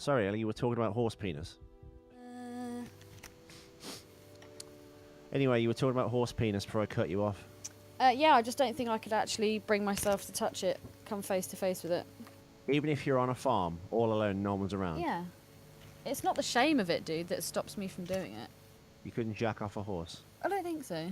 Sorry, Ellie, you were talking about horse penis. Anyway, you were talking about horse penis before I cut you off. Yeah, I just don't think I could actually bring myself to touch it, come face to face with it. Even if you're on a farm, all alone, no one's around. Yeah. It's not the shame of it, dude, that stops me from doing it. You couldn't jack off a horse. I don't think so.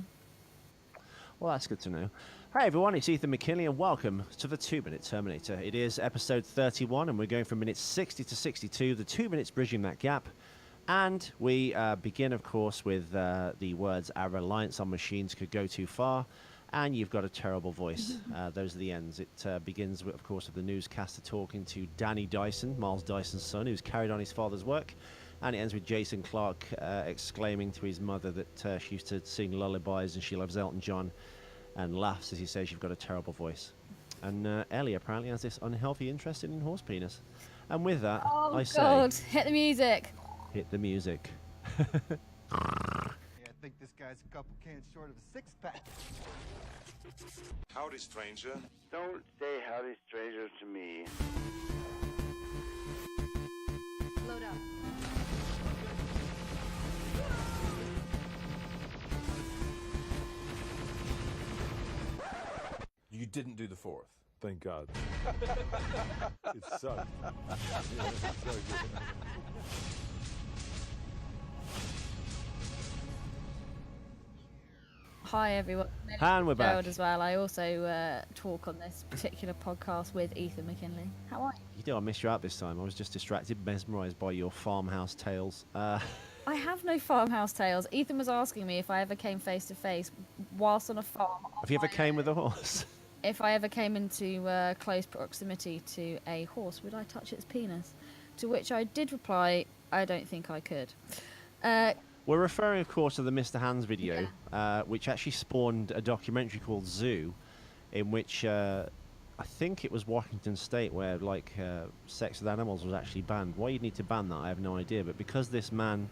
Well, that's good to know. Hi everyone, it's Ethan McKinley and welcome to the 2-Minute Terminator. It is episode 31 and we're going from minutes 60 to 62, the 2 minutes bridging that gap. And we begin, of course, with the words, "Our reliance on machines could go too far," and "You've got a terrible voice." Those are the ends. It begins, with, of course, with the newscaster talking to Danny Dyson, Miles Dyson's son, who's carried on his father's work. And it ends with Jason Clarke exclaiming to his mother that she used to sing lullabies and she loves Elton John, and laughs as he says, "You've got a terrible voice." And Ellie apparently has this unhealthy interest in horse penis. And with that, I God, say... hit the music. Hit the music. Yeah, I think this guy's a couple cans short of a six-pack. Howdy, stranger. Don't say howdy stranger to me. Load up. You didn't do the fourth. Thank God. It sucked. Hi everyone. And we're back. Gerald as well. I also talk on this particular podcast with Ethan McKinley. How are you? You do, I missed you out this time. I was just distracted, mesmerised by your farmhouse tales. I have no farmhouse tales. Ethan was asking me if I ever came face to face whilst on a farm. Have you ever came with a horse? If I ever came into close proximity to a horse, would I touch its penis? To which I did reply, I don't think I could. We're referring, of course, to the Mr. Hands video, which actually spawned a documentary called Zoo, in which I think it was Washington State where, like, sex with animals was actually banned. Why you'd need to ban that, I have no idea. But because this man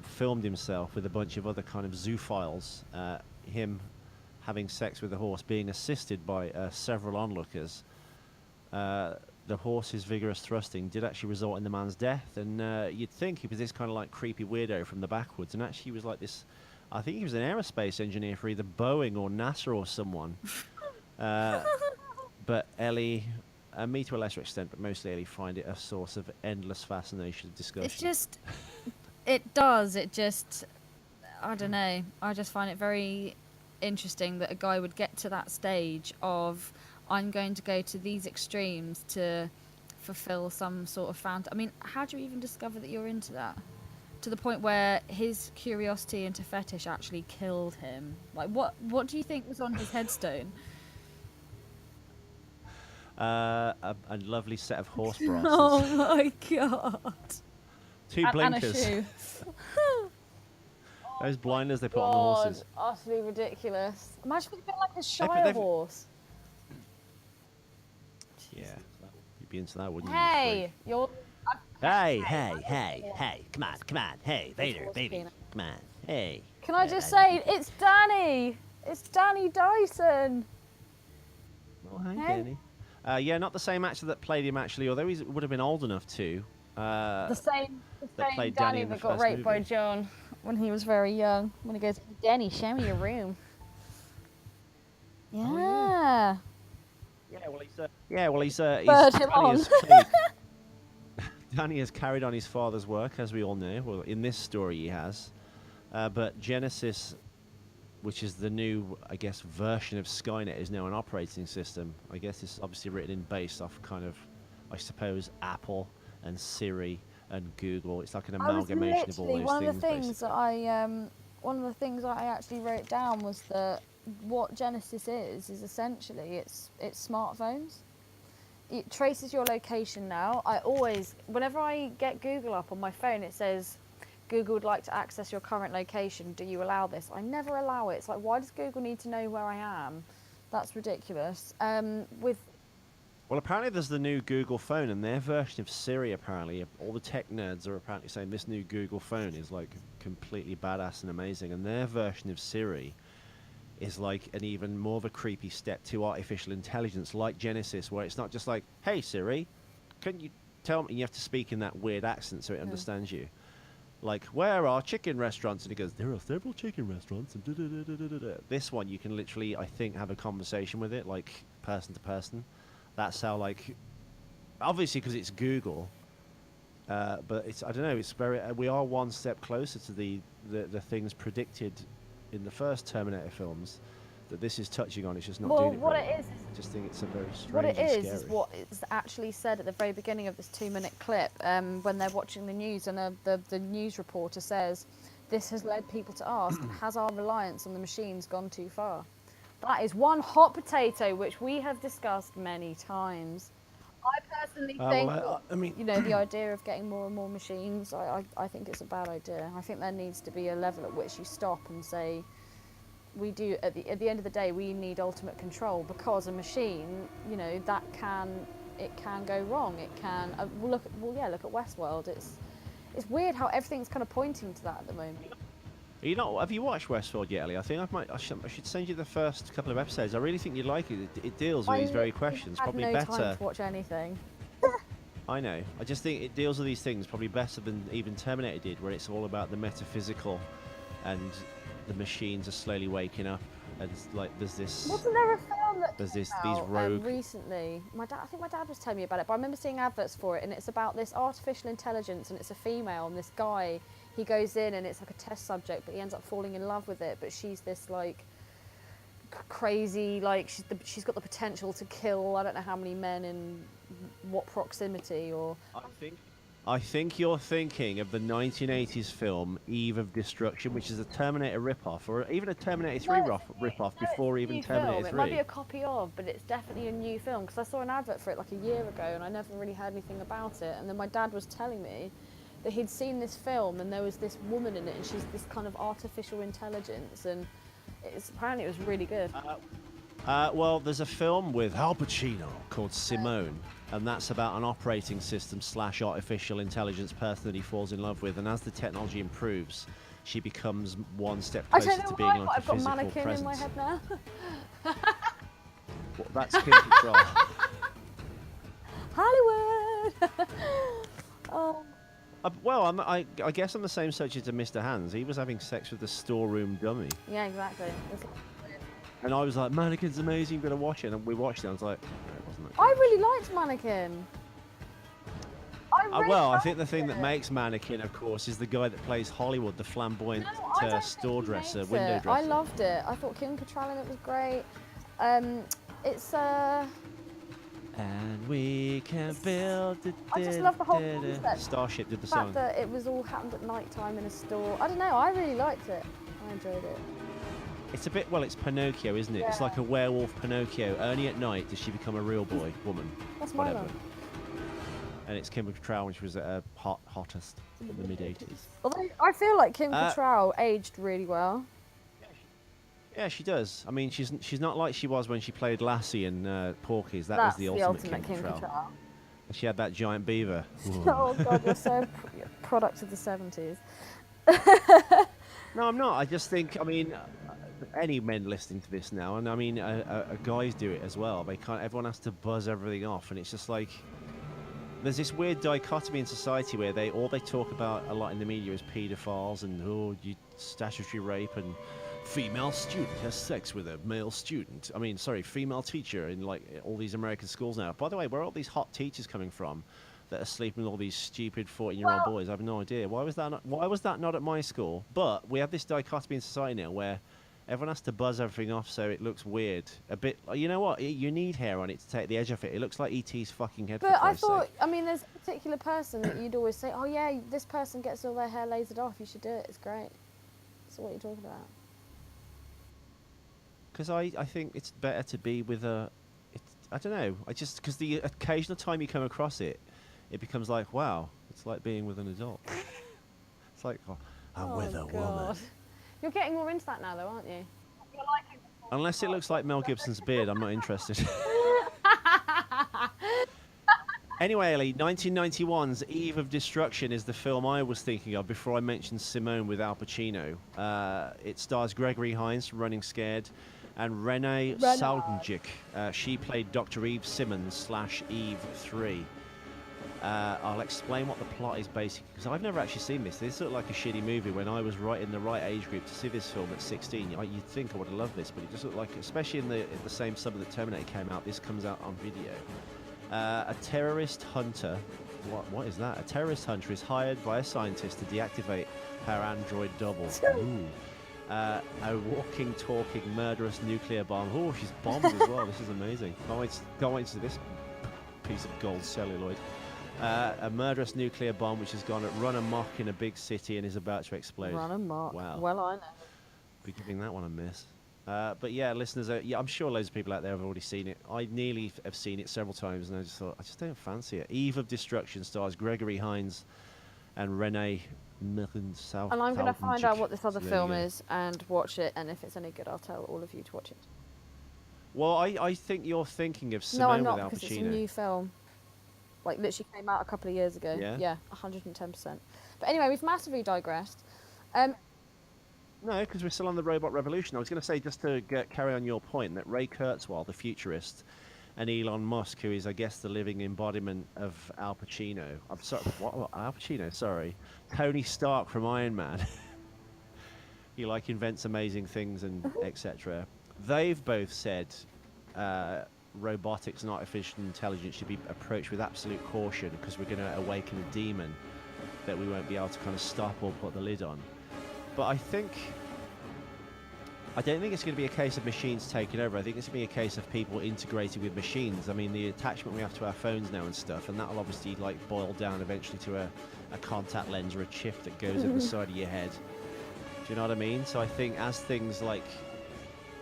filmed himself with a bunch of other kind of zoophiles, him having sex with a horse, being assisted by several onlookers, the horse's vigorous thrusting did actually result in the man's death. And you'd think he was this kind of like creepy weirdo from the backwoods, and actually he was like this, I think he was an aerospace engineer for either Boeing or NASA or someone. But Ellie, me to a lesser extent, but mostly Ellie, find it a source of endless fascination and discussion. It's just, it does. It just, I don't know. I just find it very interesting that a guy would get to that stage of, I'm going to go to these extremes to fulfill some sort of fantasy. I mean, how do you even discover that you're into that? To the point where his curiosity into fetish actually killed him. Like, what do you think was on his headstone? A lovely set of horse brasses. Oh my god. Two blinkers. And a shoe. Those blinders they put on the horses. Utterly ridiculous. Imagine if it like a Shire horse. Yeah, you'd be into that, wouldn't Hey, you? Hey, come on, hey, Vader, baby, come on, hey. Can I just say, it's Danny! It's Danny Dyson! Oh, hi, Danny. Yeah, not the same actor that played him, actually, although he would have been old enough to. The same played Danny in the that got first raped by movie. John when he was very young. When he goes, Danny, show me your room. Yeah. Oh, yeah, well, he's Bird him on. Danny has carried on his father's work, as we all know. Well, in this story he has. But Genesis, which is the new, I guess, version of Skynet, is now an operating system. I guess it's obviously written in based off kind of, I suppose, Apple and Siri and Google. It's like an amalgamation of all those one things. of the things that one of the things that I actually wrote down was that what Genesis is essentially it's smartphones. It traces your location now. I always, whenever I get Google up on my phone, it says, Google would like to access your current location. Do you allow this? I never allow it. It's like, why does Google need to know where I am? That's ridiculous. Well, apparently there's the new Google phone, and their version of Siri, apparently, all the tech nerds are apparently saying this new Google phone is like completely badass and amazing, and their version of Siri is like an even more of a creepy step to artificial intelligence, like Genesis, where it's not just like, hey Siri, can you tell me, you have to speak in that weird accent so it understands you. Like, where are chicken restaurants? And he goes, there are several chicken restaurants. And da-da-da-da-da-da. This one, you can literally, I think, have a conversation with it, like, person to person. That's how, like, obviously because it's Google, but it's, I don't know, it's very, we are one step closer to the things predicted in the first Terminator films that this is touching on. It's just not doing it what very it well. is, I just think it's a very strange what it and is scary. what is actually said at the very beginning of this 2-minute clip, when they're watching the news, and the news reporter says, this has led people to ask, has our reliance on the machines gone too far? That is one hot potato which we have discussed many times. I personally think, I mean, you know, the idea of getting more and more machines, I think it's a bad idea. I think there needs to be a level at which you stop and say, we do, at the end of the day, we need ultimate control, because a machine, you know, it can go wrong. It can, look at Westworld. It's weird how everything's kind of pointing to that at the moment. have you watched Westworld yet, Ellie? I think I should send you the first couple of episodes. I really think you'd like it. It deals with these very questions, probably I better. have no time to watch anything. I know. I just think it deals with these things probably better than even Terminator did, where it's all about the metaphysical, and the machines are slowly waking up, and it's like there's this. Wasn't there a film that There's came these out, rogue. recently? I think my dad was telling me about it, but I remember seeing adverts for it, and it's about this artificial intelligence, and it's a female, and this guy, he goes in, and it's like a test subject, but he ends up falling in love with it. But she's this like crazy, like she's got the potential to kill I don't know how many men in what proximity, or. I think you're thinking of the 1980s film Eve of Destruction, which is a Terminator rip-off, or even a Terminator 3 rip-off before even Terminator 3. It might be a copy of, but it's definitely a new film, because I saw an advert for it like a year ago, and I never really heard anything about it. And then my dad was telling me that he'd seen this film, and there was this woman in it, and she's this kind of artificial intelligence, and apparently it was really good. Well, there's a film with Al Pacino called Simone, and that's about an operating system / artificial intelligence person that he falls in love with, and as the technology improves, she becomes one step I closer don't know to being why, like but a I've got physical mannequin presence. in my head now. Well, that's Kim Cattrall. Hollywood! Oh. Well, I guess I'm the same subject as Mr. Hands. He was having sex with the storeroom dummy. Yeah, exactly. And I was like, Mannequin's amazing, I'm going to watch it. And we watched it, and I was like, no, it wasn't that I really liked Mannequin. I think the thing that makes Mannequin, of course, is the guy that plays Hollywood, the flamboyant store dresser, window dresser. I loved it. I thought Kim Cattrall in it was great. It's And we can build I just love the whole concept. Starship did the the fact song. that it was all happened at night time in a store. I don't know, I really liked it. I enjoyed it. It's a bit, well, it's Pinocchio, isn't it? It's Yeah. like a werewolf Pinocchio. Only at night does she become a real boy, woman, That's my whatever. one. And it's Kim Cattrall, which was at her hottest in the mid-80s. Although I feel like Kim Uh, Cattrall aged really well. Yeah, she does. I mean, she's not like she was when she played Lassie in Porky's. That was the ultimate Kim Cattrall. And she had that giant beaver. Oh god, you're so product of the 70s. No, I'm not. I just think, I mean, any men listening to this now, and I mean, guys do it as well. They can't. Everyone has to buzz everything off, and it's just like there's this weird dichotomy in society where all they talk about a lot in the media is paedophiles and statutory rape and female student has sex with a male student. I mean, sorry, female teacher in like all these American schools now. By the way, where are all these hot teachers coming from that are sleeping with all these stupid 14-year-old boys? I have no idea. Why was that not at my school? But we have this dichotomy in society now where everyone has to buzz everything off so it looks weird. A bit, you know what? You need hair on it to take the edge off it. It looks like E.T.'s fucking head. But I Christ's thought, sake. I mean, there's a particular person that you'd always say, oh yeah, this person gets all their hair lasered off, you should do it, it's great. So what are you talking about? Because I think it's better to be with a... I don't know. Because the occasional time you come across it, it becomes like, wow, it's like being with an adult. It's like, I'm with a woman. You're getting more into that now though, aren't you? Unless it looks like Mel Gibson's beard, I'm not interested. Anyway, Ellie, 1991's Eve of Destruction is the film I was thinking of before I mentioned Simone with Al Pacino. It stars Gregory Hines from Running Scared and Renee Saudenjik. She played Dr. Eve Simmons / Eve 3. I'll explain what the plot is basically, because I've never actually seen this. This looked like a shitty movie when I was right in the right age group to see this film at 16. You'd think I would have loved this, but it just looked like, especially in the same summer that Terminator came out, this comes out on video. A terrorist hunter, what is that? A terrorist hunter is hired by a scientist to deactivate her android double. Ooh. A walking, talking, murderous nuclear bomb. Oh, she's bombed as well. This is amazing. Can't wait to see this piece of gold celluloid. A murderous nuclear bomb which has run amok in a big city and is about to explode. Run amok. Wow. Well, I know. Be giving that one a miss. But yeah, listeners, I'm sure loads of people out there have already seen it. I nearly have seen it several times, and I just thought, I just don't fancy it. Eve of Destruction stars Gregory Hines and Renee South. And I'm going to find out what this other film is and watch it, and if it's any good, I'll tell all of you to watch it. Well, I think you're thinking of Simone No, I'm not, with Al because it's a Pacino. new film. Like, literally came out a couple of years ago. Yeah? Yeah, 110%. But anyway, we've massively digressed. No, because we're still on the robot revolution. I was going to say, just to carry on your point, that Ray Kurzweil, the futurist, and Elon Musk, who is, I guess, the living embodiment of Al Pacino. I'm sorry, what Al Pacino? Sorry, Tony Stark from Iron Man. He invents amazing things and etc. They've both said robotics and artificial intelligence should be approached with absolute caution, because we're going to awaken a demon that we won't be able to kind of stop or put the lid on. But I don't think it's going to be a case of machines taking over. I think it's going to be a case of people integrating with machines. I mean, the attachment we have to our phones now and stuff, and that'll obviously boil down eventually to a contact lens or a chip that goes in the side of your head. Do you know what I mean? So I think as things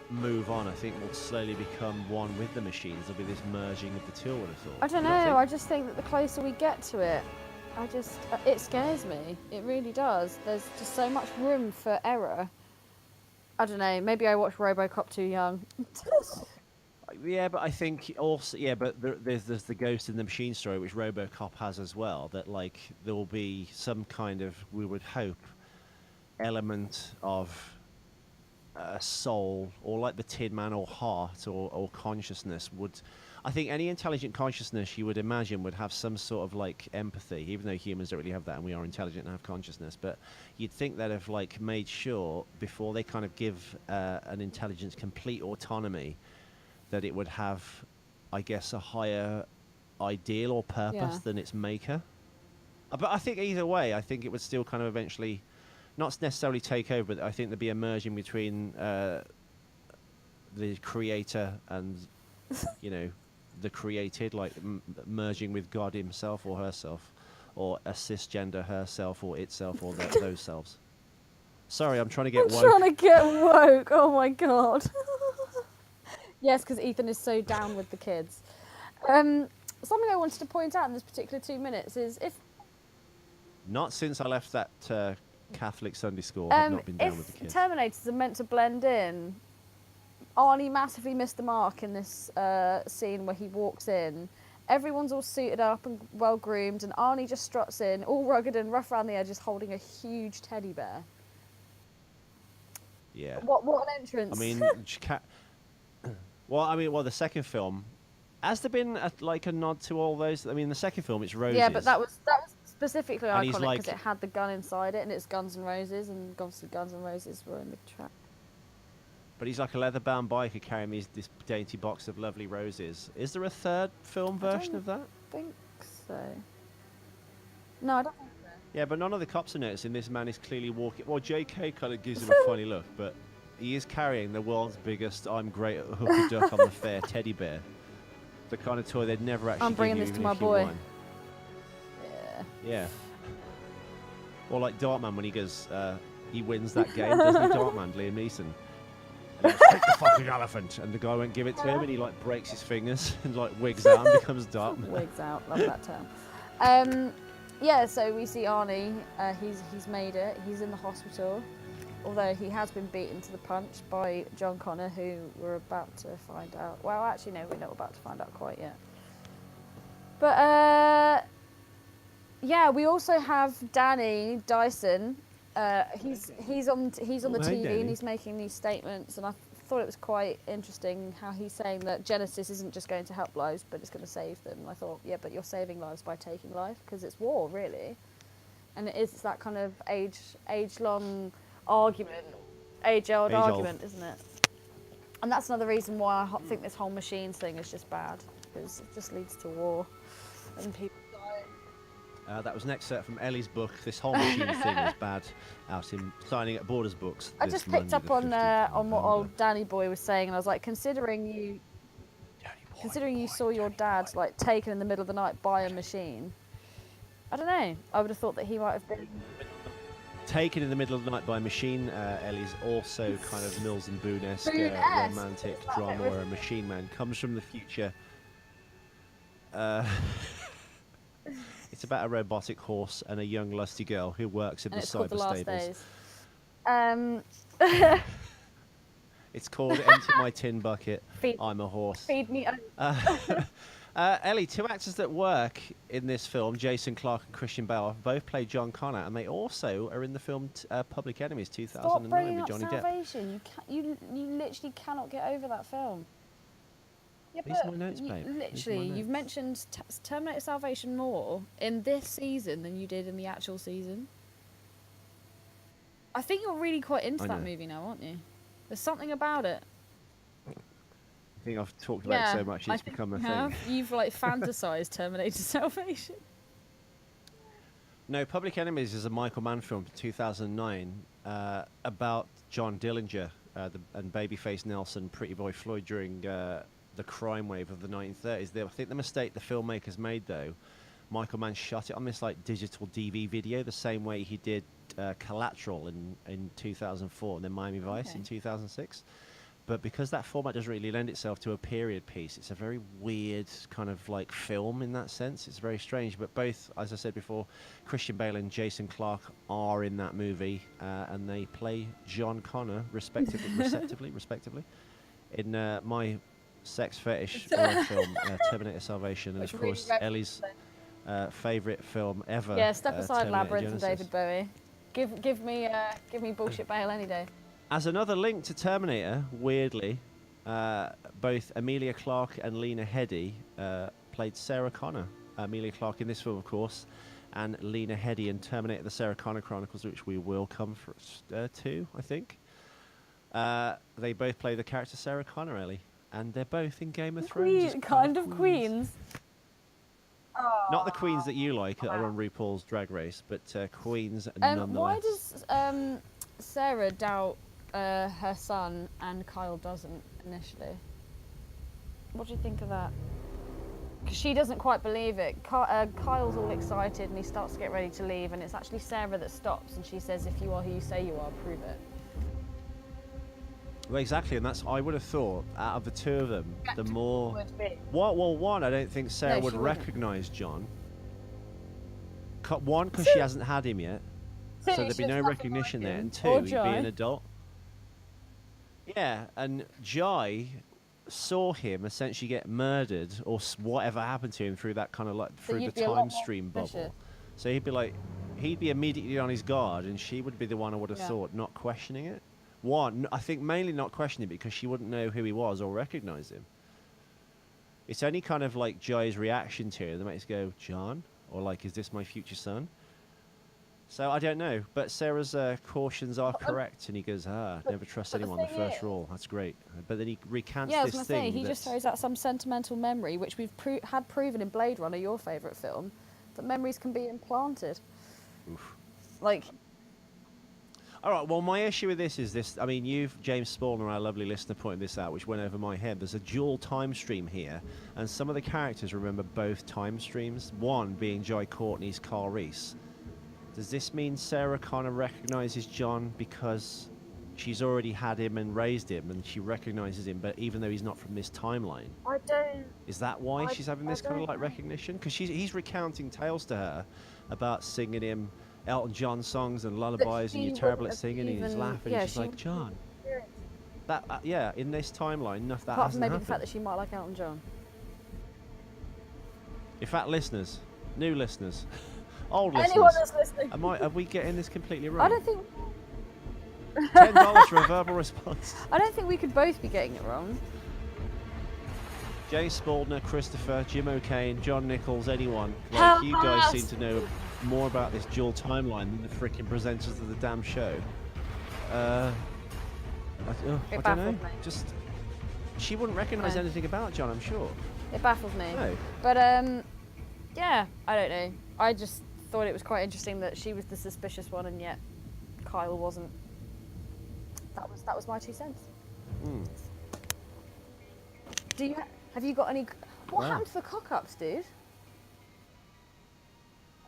move on, I think we'll slowly become one with the machines. There'll be this merging of the two, I would have thought. I don't know, I just think that the closer we get to it, it scares me. It really does. There's just so much room for error. I don't know, maybe I watched Robocop too young. Yeah, but I think also, but there's the Ghost in the Machine story, which Robocop has as well, that there will be some kind of, we would hope, element of a soul, or the Tin Man, or heart, or consciousness would... I think any intelligent consciousness, you would imagine, would have some sort of empathy, even though humans don't really have that and we are intelligent and have consciousness. But you'd think that have made sure, before they kind of give an intelligence complete autonomy, that it would have, I guess, a higher ideal or purpose than its maker. But I think either way, I think it would still kind of eventually, not necessarily take over, but I think there'd be a merging between the creator and, the created, merging with God himself or herself, or a cisgender herself or itself, or those selves. Sorry, I'm trying to get woke. Trying to get woke. Oh my god. Yes, because Ethan is so down with the kids. Something I wanted to point out in this particular 2 minutes is Not since I left that Catholic Sunday school, I've not been down with the kids. Terminators are meant to blend in, Arnie massively missed the mark in this scene where he walks in. Everyone's all suited up and well groomed, and Arnie just struts in, all rugged and rough around the edges, holding a huge teddy bear. Yeah. What an entrance! I mean, the second film, has there been a nod to all those? I mean, the second film, it's Roses. Yeah, but that was specifically And he's iconic because it had the gun inside it, and it's Guns N' Roses, and obviously Guns N' Roses were in the track. But he's like a leather-bound biker carrying this dainty box of lovely roses. Is there a third film version of that? I think so. No, I don't think so. Yeah, but none of the cops are noticing this man is clearly walking. Well, JK kind of gives him a funny look, but he is carrying the world's biggest I'm great at hook a duck on the fair teddy bear. The kind of toy they'd never actually I'm bringing give this you to even my if you boy. won. Yeah. Yeah. Or like Dartman when he goes, he wins that game, doesn't he, Dartman, Liam Neeson? And he goes, take the fucking elephant, and the guy won't give it to him, and he breaks his fingers and wigs out and becomes Dartman. Wigs out, love that term. Yeah, so we see Arnie. He's made it. He's in the hospital, although he has been beaten to the punch by John Connor, who we're about to find out. Well, actually, no, we're not about to find out quite yet. But yeah, we also have Danny Dyson. He's on the TV Danny. and he's making these statements, and I thought it was quite interesting how he's saying that Genesis isn't just going to help lives, but it's going to save them. And I thought, yeah, but you're saving lives by taking life, because it's war, really. And it is that kind of age-long argument, age-old argument, isn't it? And that's another reason why I think this whole machines thing is just bad, because it just leads to war and people dying. That was an excerpt from Ellie's book. This whole machine thing is bad. Out in signing at Borders Books. I just picked up on what old Danny Boy was saying, and I was like, considering you saw your dad like taken in the middle of the night by a machine. I don't know. I would have thought that he might have been taken in the middle of the night by a machine. Ellie's also kind of Mills and Boone-esque romantic drama where a machine man comes from the future. It's about a robotic horse and a young lusty girl who works in the cyber stables. It's called Empty My Tin Bucket. I'm a horse. Feed me. Ellie, two actors that work in this film, Jason Clarke and Christian Bale, both play John Connor, and they also are in the film Public Enemies 2009 with Johnny Depp. Salvation. You literally cannot get over that film. Yeah, These are my notes, babe. Literally, you've mentioned Terminator Salvation more in this season than you did in the actual season. I think you're really quite into that movie now, aren't you? There's something about it. I think I've talked about it so much it's become a thing. You've like fantasized Terminator Salvation. No, Public Enemies is a Michael Mann film from 2009 about John Dillinger and Babyface Nelson, Pretty Boy Floyd during the crime wave of the 1930s. I think the mistake the filmmakers made, though, Michael Mann shot it on this like digital DV video the same way he did Collateral in 2004 and then Miami Vice in 2006. But because that format doesn't really lend itself to a period piece, it's a very weird kind of like film in that sense. It's very strange. But both, as I said before, Christian Bale and Jason Clarke are in that movie, and they play John Connor respectively, in my sex fetish horror film, Terminator Salvation, and of course Ellie's favourite film ever. Yeah, step aside, Terminator Labyrinth Genesis. and David Bowie. Give me bullshit Bale any day. As another link to Terminator, weirdly, both Emilia Clarke and Lena Headey played Sarah Connor. Emilia Clarke in this film, of course, and Lena Headey in Terminator: The Sarah Connor Chronicles, which we will come to, I think. They both play the character Sarah Connor, Ellie, and they're both in Game of Thrones. Kind of queens. Not the queens that you like that are on RuPaul's Drag Race, but queens nonetheless. Why does Sarah doubt her son and Kyle doesn't initially? What do you think of that? Because she doesn't quite believe it. Kyle's all excited and he starts to get ready to leave, and it's actually Sarah that stops and she says, "If you are who you say you are, prove it." Well, exactly, and that's I would have thought out of the two of them, the more. Well, one, I don't think Sarah would recognise John. One, because she hasn't had him yet, so there'd be no recognition there, and two, he'd be an adult. Yeah, and Jai saw him essentially get murdered or whatever happened to him through that kind of like through the time stream bubble. So he'd be immediately on his guard, and she would be the one I would have thought not questioning it. One, I think mainly not questioning it because she wouldn't know who he was or recognise him. It's only kind of like Jai's reaction to it that makes go, John? Or like, is this my future son? So I don't know, but Sarah's cautions are correct, and he goes, never trust anyone, the first rule, that's great. But then he recants this thing. Yeah, I was going to say, he just throws out some sentimental memory, which we've had proven in Blade Runner, your favourite film, that memories can be implanted. Oof. Like... All right, well, my issue with this is this. I mean, James Spallner, our lovely listener, pointed this out, which went over my head. There's a dual time stream here, and some of the characters remember both time streams, one being Jai Courtney's Carl Reese. Does this mean Sarah Connor recognises John because she's already had him and raised him, and she recognises him, but even though he's not from this timeline? I don't... Is that why she's having this kind of, like, recognition? Because he's recounting tales to her about singing him Elton John songs and lullabies, and you're terrible at singing, and he's laughing, and she's like, John. That, in this timeline, that hasn't apart from maybe happened. the fact that she might like Elton John. In fact, listeners, new listeners, old listeners. Anyone that's listening. Are we getting this completely wrong? I don't think... $10 for a verbal response. I don't think we could both be getting it wrong. Jay Spaldner, Christopher, Jim O'Kane, John Nichols, anyone. Like, Help you guys us! seem to know more about this dual timeline than the freaking presenters of the damn show. I don't baffled know. me. Just, she wouldn't recognise No. anything about John, I'm sure. It baffles me. No. But yeah, I don't know. I just thought it was quite interesting that she was the suspicious one and yet Kyle wasn't. That was my 2 cents. Mm. Have you got any? What Wow. happened to the cock-ups, dude?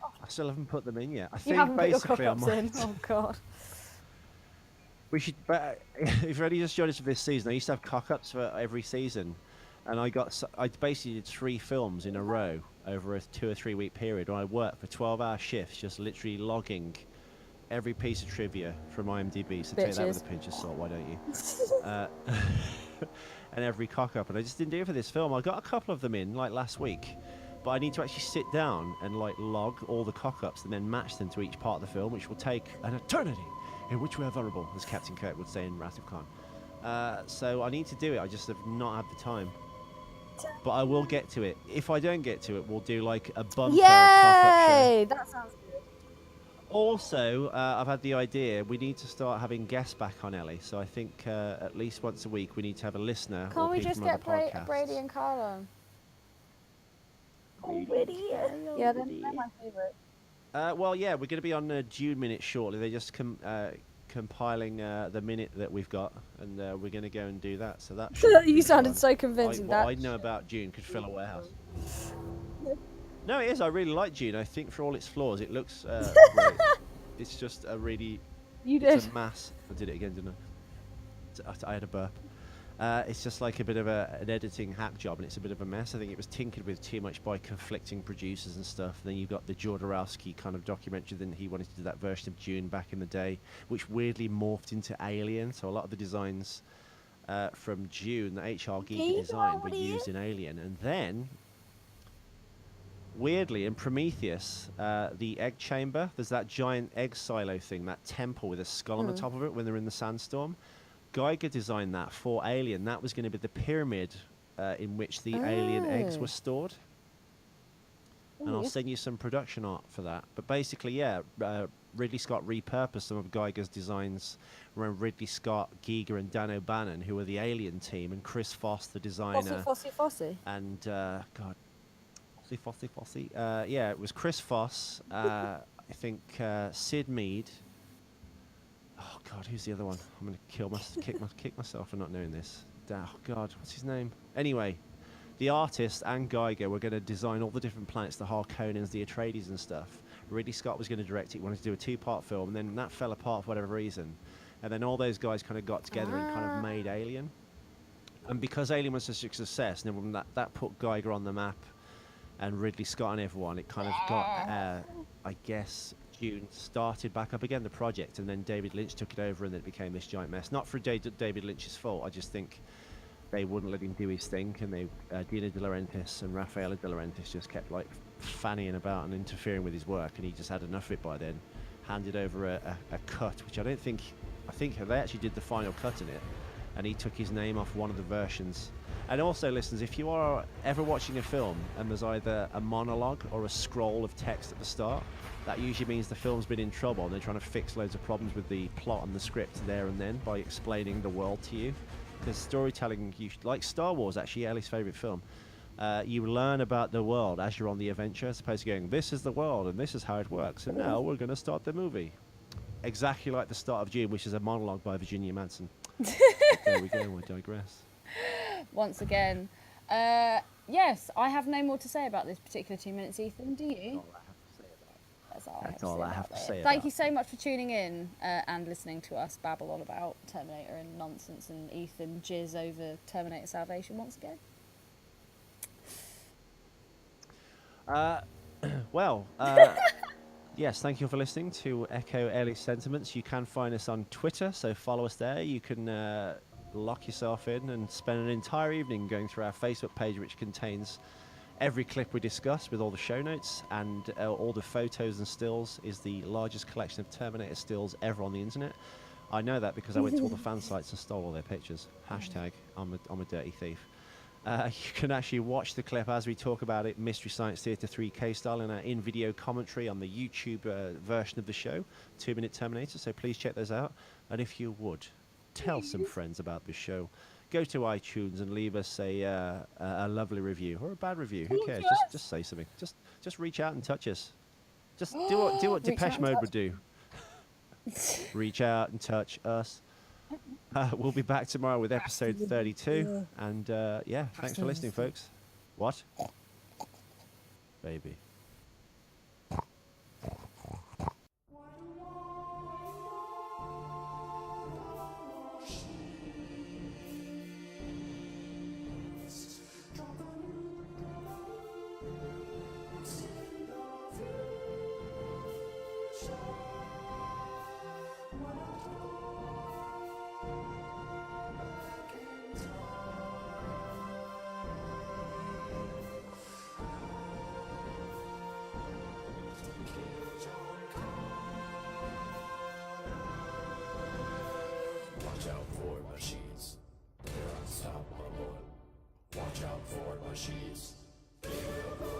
I still haven't put them in yet. I You think haven't put your basically I cock-ups might. in. Oh god. We should. But if you're only just joined us for this season, I used to have cock-ups for every season, and I basically did 3 films in a row over a 2 or 3 week period. Where I worked for 12-hour shifts, just literally logging every piece of trivia from IMDb. So take that with a pinch of salt, why don't you? And every cock-up, and I just didn't do it for this film. I got a couple of them in like last week, but I need to actually sit down and like log all the cock-ups and then match them to each part of the film, which will take an eternity in which we are vulnerable, as Captain Kirk would say in Wrath of Khan. So I need to do it. I just have not had the time. But I will get to it. If I don't get to it, we'll do like a bumper cock-up show. Yay! That sounds good. Also, I've had the idea we need to start having guests back on Ellie. So I think at least once a week we need to have a listener. Can't or we people just from other get podcasts. Brady and Kyle on? Yeah, they're my favourite. Well, yeah, we're going to be on June minute shortly. They're just compiling the minute that we've got, and we're going to go and do that. So that should be You sounded fun. so convincing. What I know about June could fill a warehouse. No, it is. I really like June. I think for all its flaws, it looks great. It's just a really... You did. It's a mass. I did it again, didn't I? I had a burp. It's just like a bit of an editing hack job, and it's a bit of a mess. I think it was tinkered with too much by conflicting producers and stuff. Then you've got the Jodorowsky kind of documentary. Then he wanted to do that version of June back in the day, which weirdly morphed into Alien. So a lot of the designs from June, the HR Geek design, were used in Alien. And then, weirdly, in Prometheus, the egg chamber, there's that giant egg silo thing, that temple with a skull on the top of it when they're in the sandstorm. Geiger designed that for Alien. That was going to be the pyramid in which the alien eggs were stored. And I'll send you some production art for that. But basically, yeah, Ridley Scott repurposed some of Geiger's designs around Ridley Scott, Giger, and Dan O'Bannon, who were the Alien team, and Chris Foss, the designer. Fossy. And, God, Fossy. Yeah, it was Chris Foss, I think Sid Mead. Oh God, who's the other one? I'm gonna kick myself for not knowing this. Oh God, what's his name? Anyway, the artist and Geiger were going to design all the different planets, the Harkonnens, the Atreides and stuff. Ridley Scott was going to direct it. He wanted to do a 2-part film, and then that fell apart for whatever reason. And then all those guys kind of got together and kind of made Alien. And because Alien was such a success, and everyone, that put Geiger on the map, and Ridley Scott and everyone, it kind of got, I guess, June started back up again, the project, and then David Lynch took it over, and then it became this giant mess. Not for David Lynch's fault. I just think they wouldn't let him do his thing, and they, Dina De Laurentiis and Rafaela De Laurentiis just kept like fannying about and interfering with his work, and he just had enough of it by then. Handed over a cut, which I think they actually did the final cut in it, and he took his name off one of the versions. And also, listeners, if you are ever watching a film and there's either a monologue or a scroll of text at the start, that usually means the film's been in trouble and they're trying to fix loads of problems with the plot and the script there and then by explaining the world to you. Because storytelling, like Star Wars, actually, Ellie's favourite film, you learn about the world as you're on the adventure, as opposed to going, this is the world and this is how it works, and now we're going to start the movie. Exactly like the start of June, which is a monologue by Virginia Madsen. There we go, we digress. Once again. Yes, I have no more to say about this particular 2 minutes, Ethan. Do you? That's all I have to say. Thank you so much for tuning in and listening to us babble on about Terminator and nonsense, and Ethan jizz over Terminator Salvation once again. Yes, thank you for listening to Echo Ellie's Sentiments. You can find us on Twitter, so follow us there. You can lock yourself in and spend an entire evening going through our Facebook page, which contains every clip we discuss with all the show notes, and all the photos and stills. Is the largest collection of Terminator stills ever on the internet. I know that because I went to all the fan sites and stole all their pictures. Hashtag I'm a dirty thief. You can actually watch the clip as we talk about it, Mystery Science Theater 3K style, in our in-video commentary on the YouTube version of the show, 2 Minute Terminator. So please check those out. And if you would, tell some friends about this show. Go to iTunes and leave us a lovely review or a bad review. Who cares? Just say something. Just reach out and touch us. Just do what Depeche Mode would do. Reach out and touch us. We'll be back tomorrow with episode 32. And yeah, thanks for listening, folks. What? Baby. Watch out for machines. They're unstoppable. Watch out for machines. They will go